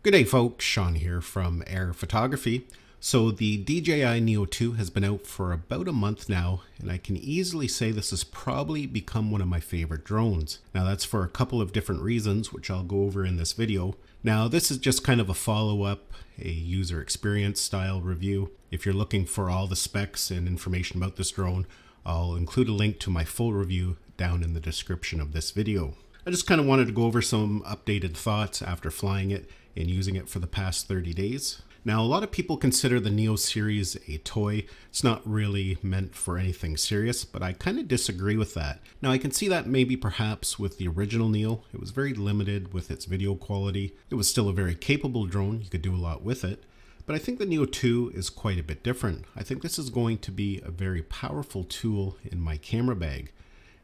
Good day folks, Sean here from Air Photography. So the DJI Neo 2 has been out for about a month now, and I can easily say this has probably become one of my favorite drones. Now that's for a couple of different reasons, which I'll go over in this video. Now this is just kind of a follow-up, a user experience style review. If you're looking for all the specs and information about this drone, I'll include a link to my full review down in the description of this video. I just kind of wanted to go over some updated thoughts after flying it and using it for the past 30 days. Now, a lot of people consider the Neo series a toy. It's not really meant for anything serious, but I kind of disagree with that. Now, I can see that maybe perhaps with the original Neo, it was very limited with its video quality. It was still a very capable drone. You could do a lot with it. But I think the Neo 2 is quite a bit different. I think this is going to be a very powerful tool in my camera bag.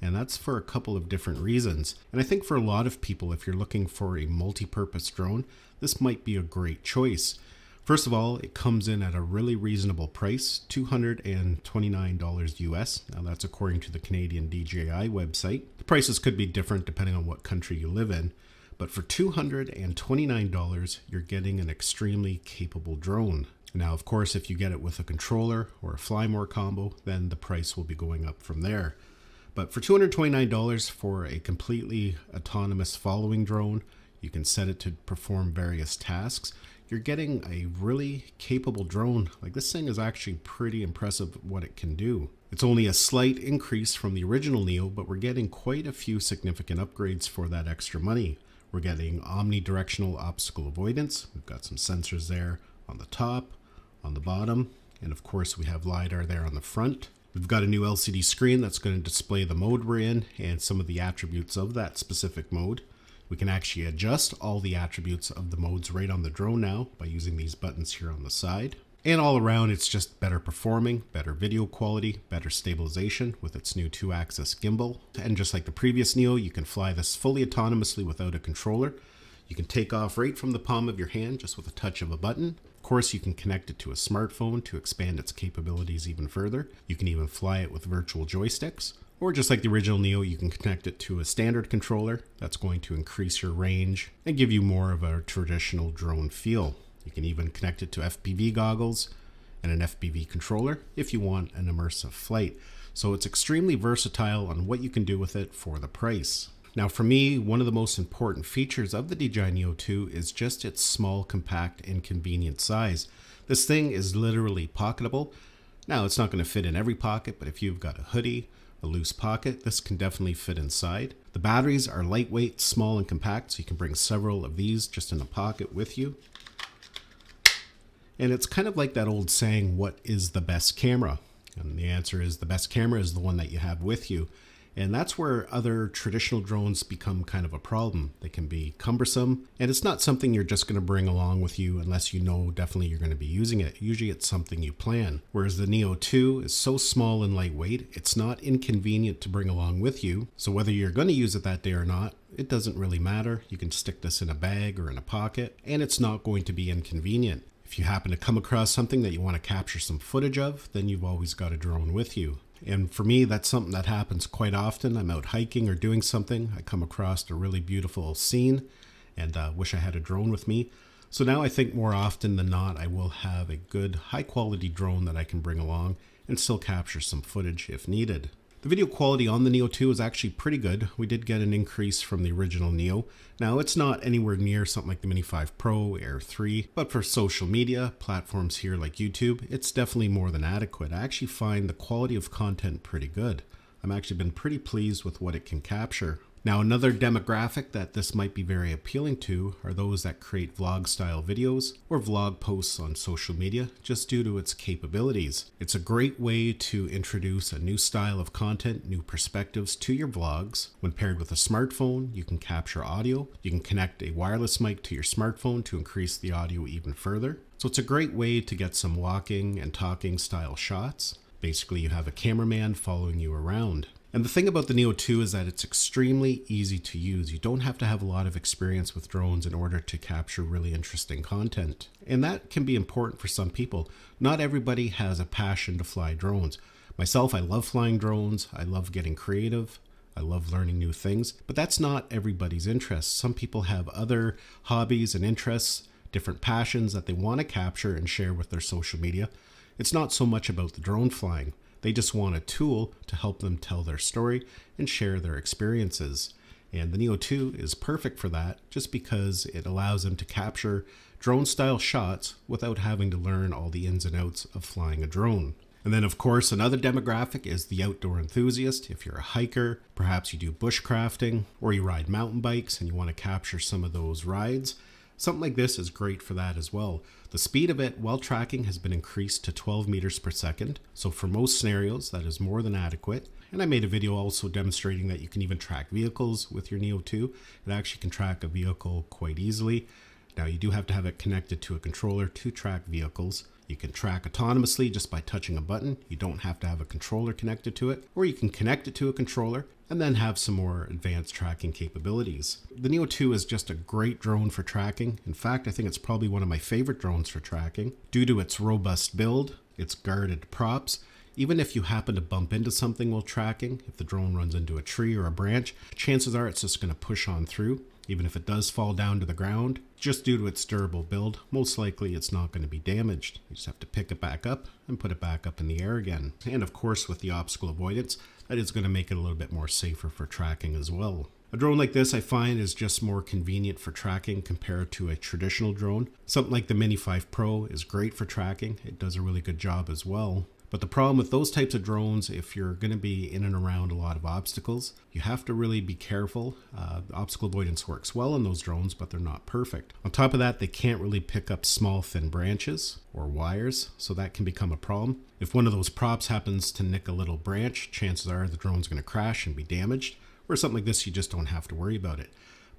And that's for a couple of different reasons. And I think for a lot of people, if you're looking for a multi-purpose drone, this might be a great choice. First of all, it comes in at a really reasonable price, $229 US. Now that's according to the Canadian DJI website. The prices could be different depending on what country you live in. But for $229, you're getting an extremely capable drone. Now, of course, if you get it with a controller or a Fly More combo, then the price will be going up from there. But for $229 for a completely autonomous following drone, you can set it to perform various tasks. You're getting a really capable drone. Like, this thing is actually pretty impressive what it can do. It's only a slight increase from the original Neo, but we're getting quite a few significant upgrades for that extra money. We're getting omnidirectional obstacle avoidance. We've got some sensors there on the top, on the bottom, and of course we have LiDAR there on the front. We've got a new LCD screen that's going to display the mode we're in and some of the attributes of that specific mode. We can actually adjust all the attributes of the modes right on the drone now by using these buttons here on the side. And all around, it's just better performing, better video quality, better stabilization with its new 2-axis gimbal. And just like the previous Neo, you can fly this fully autonomously without a controller. You can take off right from the palm of your hand just with a touch of a button. Of course, you can connect it to a smartphone to expand its capabilities even further. You can even fly it with virtual joysticks. Or just like the original Neo, you can connect it to a standard controller. That's going to increase your range and give you more of a traditional drone feel. You can even connect it to FPV goggles and an FPV controller if you want an immersive flight. So it's extremely versatile on what you can do with it for the price. Now for me, one of the most important features of the DJI Neo 2 is just its small, compact, and convenient size. This thing is literally pocketable. Now it's not going to fit in every pocket, but if you've got a hoodie, a loose pocket, this can definitely fit inside. The batteries are lightweight, small, and compact, so you can bring several of these just in a pocket with you. And it's kind of like that old saying, what is the best camera? And the answer is the best camera is the one that you have with you. And that's where other traditional drones become kind of a problem. They can be cumbersome, and it's not something you're just going to bring along with you unless you know definitely you're going to be using it. Usually it's something you plan. Whereas the Neo 2 is so small and lightweight, it's not inconvenient to bring along with you. So whether you're going to use it that day or not, it doesn't really matter. You can stick this in a bag or in a pocket, and it's not going to be inconvenient. If you happen to come across something that you want to capture some footage of, then you've always got a drone with you. And for me, that's something that happens quite often. I'm out hiking or doing something. I come across a really beautiful scene and wish I had a drone with me. So now I think more often than not, I will have a good high quality drone that I can bring along and still capture some footage if needed. The video quality on the Neo 2 is actually pretty good. We did get an increase from the original Neo. Now, it's not anywhere near something like the Mini 5 Pro, Air 3, but for social media, platforms here like YouTube, it's definitely more than adequate. I actually find the quality of content pretty good. I've actually been pretty pleased with what it can capture. Now, another demographic that this might be very appealing to are those that create vlog style videos or vlog posts on social media just due to its capabilities. It's a great way to introduce a new style of content, new perspectives to your vlogs. When paired with a smartphone, you can capture audio. You can connect a wireless mic to your smartphone to increase the audio even further. So it's a great way to get some walking and talking style shots. Basically, you have a cameraman following you around. And the thing about the Neo 2 is that it's extremely easy to use. You don't have to have a lot of experience with drones in order to capture really interesting content. And that can be important for some people. Not everybody has a passion to fly drones. Myself, I love flying drones. I love getting creative. I love learning new things. But that's not everybody's interest. Some people have other hobbies and interests, different passions that they want to capture and share with their social media. It's not so much about the drone flying. They just want a tool to help them tell their story and share their experiences. And the Neo 2 is perfect for that just because it allows them to capture drone-style shots without having to learn all the ins and outs of flying a drone. And then, of course, another demographic is the outdoor enthusiast. If you're a hiker, perhaps you do bushcrafting, or you ride mountain bikes and you want to capture some of those rides, something like this is great for that as well. The speed of it while tracking has been increased to 12 meters per second. So for most scenarios, that is more than adequate. And I made a video also demonstrating that you can even track vehicles with your Neo 2. It actually can track a vehicle quite easily. Now you do have to have it connected to a controller to track vehicles. You can track autonomously just by touching a button. You don't have to have a controller connected to it, or you can connect it to a controller and then have some more advanced tracking capabilities. The Neo 2 is just a great drone for tracking. In fact, I think it's probably one of my favorite drones for tracking due to its robust build, its guarded props. Even if you happen to bump into something while tracking, if the drone runs into a tree or a branch, chances are it's just going to push on through. Even if it does fall down to the ground, just due to its durable build, most likely it's not going to be damaged. You just have to pick it back up and put it back up in the air again. And of course, with the obstacle avoidance, that is going to make it a little bit more safer for tracking as well. A drone like this I find is just more convenient for tracking compared to a traditional drone. Something like the Mini 5 Pro is great for tracking. It does a really good job as well. But the problem with those types of drones, if you're going to be in and around a lot of obstacles, you have to really be careful. Obstacle avoidance works well on those drones, but they're not perfect. On top of that, they can't really pick up small, thin branches or wires, so that can become a problem. If one of those props happens to nick a little branch, chances are the drone's going to crash and be damaged. Or something like this, you just don't have to worry about it.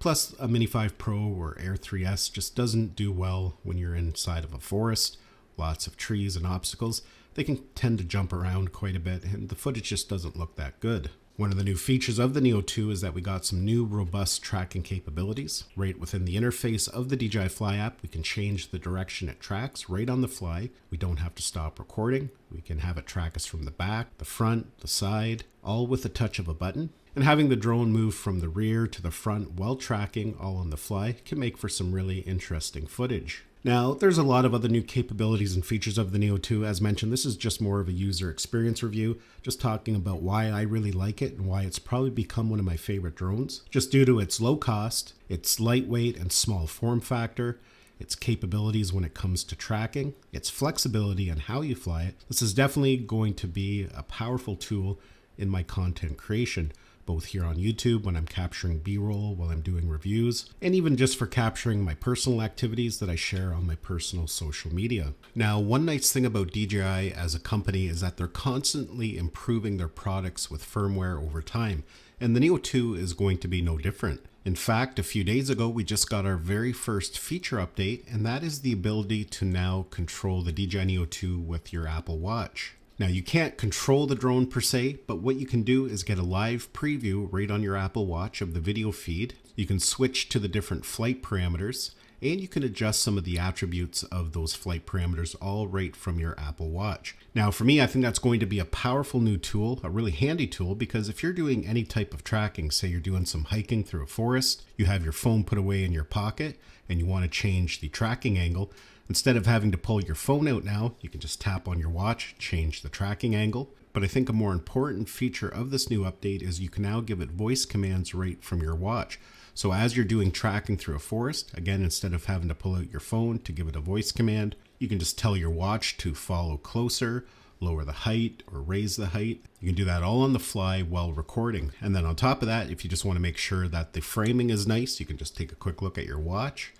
Plus, a Mini 5 Pro or Air 3S just doesn't do well when you're inside of a forest, lots of trees and obstacles. They can tend to jump around quite a bit, and the footage just doesn't look that good. One of the new features of the Neo 2 is that we got some new robust tracking capabilities. Right within the interface of the DJI Fly app, we can change the direction it tracks right on the fly. We don't have to stop recording. We can have it track us from the back, the front, the side, all with the touch of a button. And having the drone move from the rear to the front while tracking all on the fly can make for some really interesting footage. Now, there's a lot of other new capabilities and features of the Neo 2. As mentioned, this is just more of a user experience review, just talking about why I really like it and why it's probably become one of my favorite drones. Just due to its low cost, its lightweight and small form factor, its capabilities when it comes to tracking, its flexibility and how you fly it. This is definitely going to be a powerful tool in my content creation, both here on YouTube when I'm capturing B-roll while I'm doing reviews, and even just for capturing my personal activities that I share on my personal social media. Now, one nice thing about DJI as a company is that they're constantly improving their products with firmware over time, and the Neo 2 is going to be no different. In fact, a few days ago, we just got our very first feature update, and that is the ability to now control the DJI Neo 2 with your Apple Watch. Now, you can't control the drone per se, but what you can do is get a live preview right on your Apple Watch of the video feed. You can switch to the different flight parameters, and you can adjust some of the attributes of those flight parameters all right from your Apple Watch. Now, for me, I think that's going to be a powerful new tool, a really handy tool, because if you're doing any type of tracking, say you're doing some hiking through a forest, you have your phone put away in your pocket, and you want to change the tracking angle, instead of having to pull your phone out now, you can just tap on your watch, change the tracking angle. But I think a more important feature of this new update is you can now give it voice commands right from your watch. So as you're doing tracking through a forest, again, instead of having to pull out your phone to give it a voice command, you can just tell your watch to follow closer, lower the height, or raise the height. You can do that all on the fly while recording. And then on top of that, if you just want to make sure that the framing is nice, you can just take a quick look at your watch,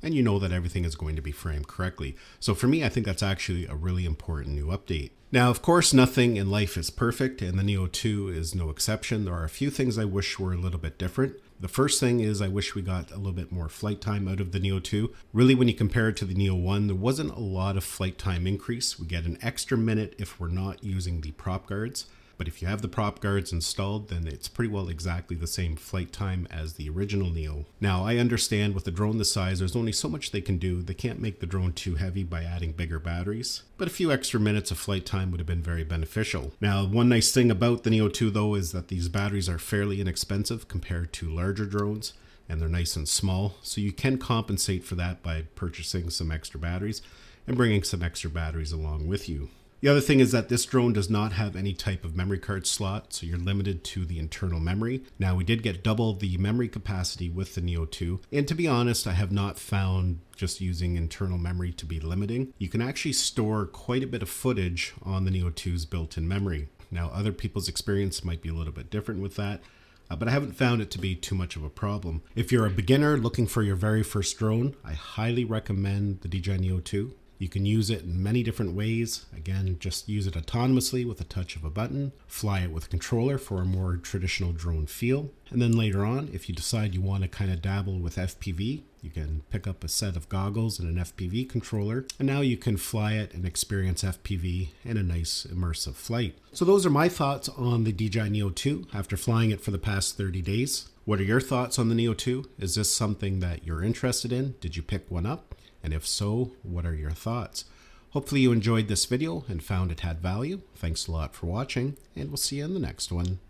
and you know that everything is going to be framed correctly. So for me, I think that's actually a really important new update. Now, of course, nothing in life is perfect, and the Neo 2 is no exception. There are a few things I wish were a little bit different. The first thing is I wish we got a little bit more flight time out of the Neo 2. Really, when you compare it to the Neo 1, there wasn't a lot of flight time increase. We get an extra minute if we're not using the prop guards. But if you have the prop guards installed, then it's pretty well exactly the same flight time as the original Neo. Now, I understand with a drone this size, there's only so much they can do. They can't make the drone too heavy by adding bigger batteries, but a few extra minutes of flight time would have been very beneficial. Now, one nice thing about the Neo 2 though is that these batteries are fairly inexpensive compared to larger drones. and they're nice and small. So you can compensate for that by purchasing some extra batteries and bringing some extra batteries along with you. The other thing is that this drone does not have any type of memory card slot, so you're limited to the internal memory. Now, we did get double the memory capacity with the Neo 2, and to be honest, I have not found just using internal memory to be limiting. You can actually store quite a bit of footage on the Neo 2's built-in memory. Now, other people's experience might be a little bit different with that, but I haven't found it to be too much of a problem. If you're a beginner looking for your very first drone, I highly recommend the DJI Neo 2. You can use it in many different ways. Again, just use it autonomously with a touch of a button, fly it with a controller for a more traditional drone feel. And then later on, if you decide you want to kind of dabble with FPV, you can pick up a set of goggles and an FPV controller, and now you can fly it and experience FPV in a nice immersive flight. So those are my thoughts on the DJI Neo 2 after flying it for the past 30 days. What are your thoughts on the Neo 2? Is this something that you're interested in? Did you pick one up? And if so, what are your thoughts? Hopefully you enjoyed this video and found it had value. Thanks a lot for watching, and we'll see you in the next one.